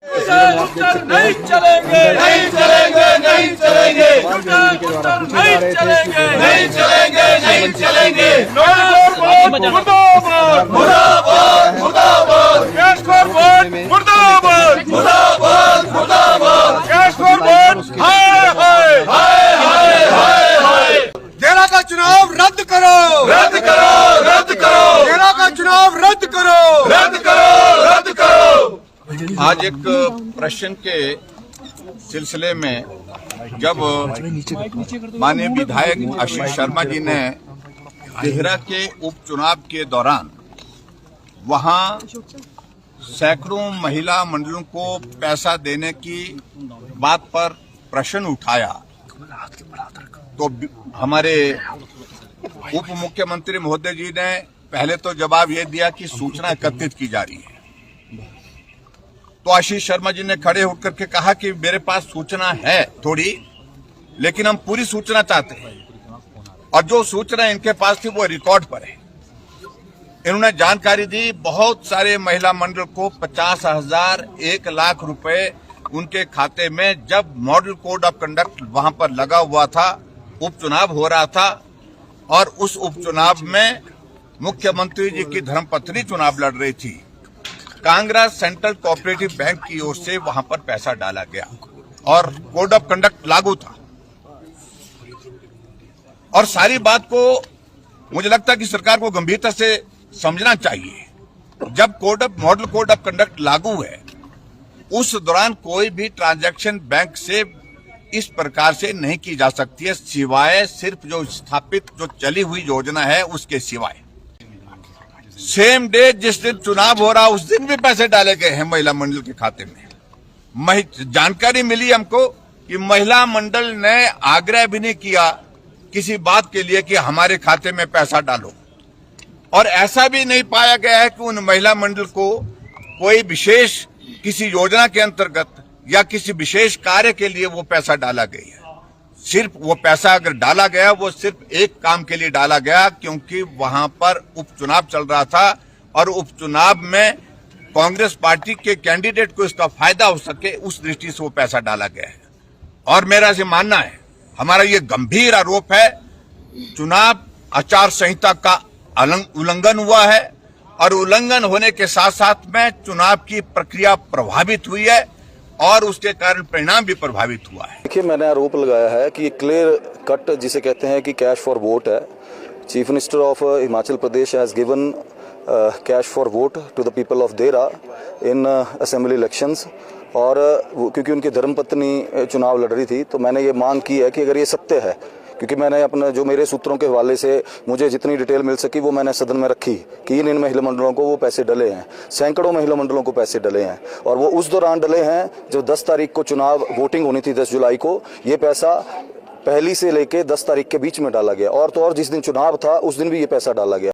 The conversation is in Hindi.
नहीं चलेंगे, नहीं चलेंगे, नहीं चलेंगे, नहीं चलेंगे, नहीं चलेंगे, नहीं चलेंगे। मुर्दाबाद, मुर्दाबाद, मुर्दाबाद, कैश फॉर वोट, मुर्दाबाद, मुर्दाबाद, मुर्दाबाद, कैश फॉर वोट, हाय हाय हाय हाय हाय हाय। देरा का चुनाव रद्द करो, रद्द करो, रद्द करो, देरा का चुनाव रद्द करो, रद्द करो, रद्द करो। आज एक प्रश्न के सिलसिले में जब माननीय विधायक आशीष शर्मा जी ने देहरा के उपचुनाव के दौरान वहां सैकड़ों महिला मंडलों को पैसा देने की बात पर प्रश्न उठाया तो हमारे उप मुख्यमंत्री महोदय जी ने पहले तो जवाब ये दिया कि सूचना एकत्रित की जा रही है। तो आशीष शर्मा जी ने खड़े होकर के कहा कि मेरे पास सूचना है थोड़ी, लेकिन हम पूरी सूचना चाहते हैं और जो सूचना इनके पास थी वो रिकॉर्ड पर है। इन्होंने जानकारी दी बहुत सारे महिला मंडल को 50,000 1 लाख रुपए उनके खाते में, जब मॉडल कोड ऑफ कंडक्ट वहां पर लगा हुआ था, उपचुनाव हो रहा था और उस उपचुनाव में मुख्यमंत्री जी की धर्मपत्नी चुनाव लड़ रही थी। कांगड़ा सेंट्रल कोऑपरेटिव बैंक की ओर से वहां पर पैसा डाला गया और कोड ऑफ कंडक्ट लागू था। और सारी बात को मुझे लगता है कि सरकार को गंभीरता से समझना चाहिए। जब मॉडल कोड ऑफ कंडक्ट लागू है, उस दौरान कोई भी ट्रांजैक्शन बैंक से इस प्रकार से नहीं की जा सकती है, सिवाय सिर्फ जो स्थापित जो चली हुई योजना है उसके सिवाय। सेम डे जिस दिन चुनाव हो रहा उस दिन भी पैसे डाले गए हैं महिला मंडल के खाते में। जानकारी मिली हमको कि महिला मंडल ने आग्रह भी नहीं किया किसी बात के लिए कि हमारे खाते में पैसा डालो, और ऐसा भी नहीं पाया गया है कि उन महिला मंडल को कोई विशेष किसी योजना के अंतर्गत या किसी विशेष कार्य के लिए वो पैसा डाला गया है। सिर्फ वो पैसा अगर डाला गया वो सिर्फ एक काम के लिए डाला गया, क्योंकि वहां पर उपचुनाव चल रहा था और उपचुनाव में कांग्रेस पार्टी के कैंडिडेट को इसका फायदा हो सके, उस दृष्टि से वो पैसा डाला गया है। और मेरा ये मानना है, हमारा ये गंभीर आरोप है, चुनाव आचार संहिता का उल्लंघन हुआ है और उल्लंघन होने के साथ साथ में चुनाव की प्रक्रिया प्रभावित हुई है और उसके कारण परिणाम भी प्रभावित हुआ है। देखिए, मैंने आरोप लगाया है कि ये क्लियर कट जिसे कहते हैं कि कैश फॉर वोट है। Chief minister of Himachal Pradesh has given cash for vote to the people of Dehra in assembly elections, और क्योंकि उनकी धर्मपत्नी चुनाव लड़ रही थी तो मैंने ये मांग की है कि अगर ये सत्य है, क्योंकि मैंने अपने जो मेरे सूत्रों के हवाले से मुझे जितनी डिटेल मिल सकी वो मैंने सदन में रखी कि इन महिला मंडलों को वो पैसे डले हैं, सैकड़ों महिला मंडलों को पैसे डले हैं, और वो उस दौरान डले हैं जब 10 तारीख को चुनाव वोटिंग होनी थी। 10 जुलाई को ये पैसा पहली से लेके 10 तारीख के बीच में डाला गया, और तो और जिस दिन चुनाव था उस दिन भी ये पैसा डाला गया।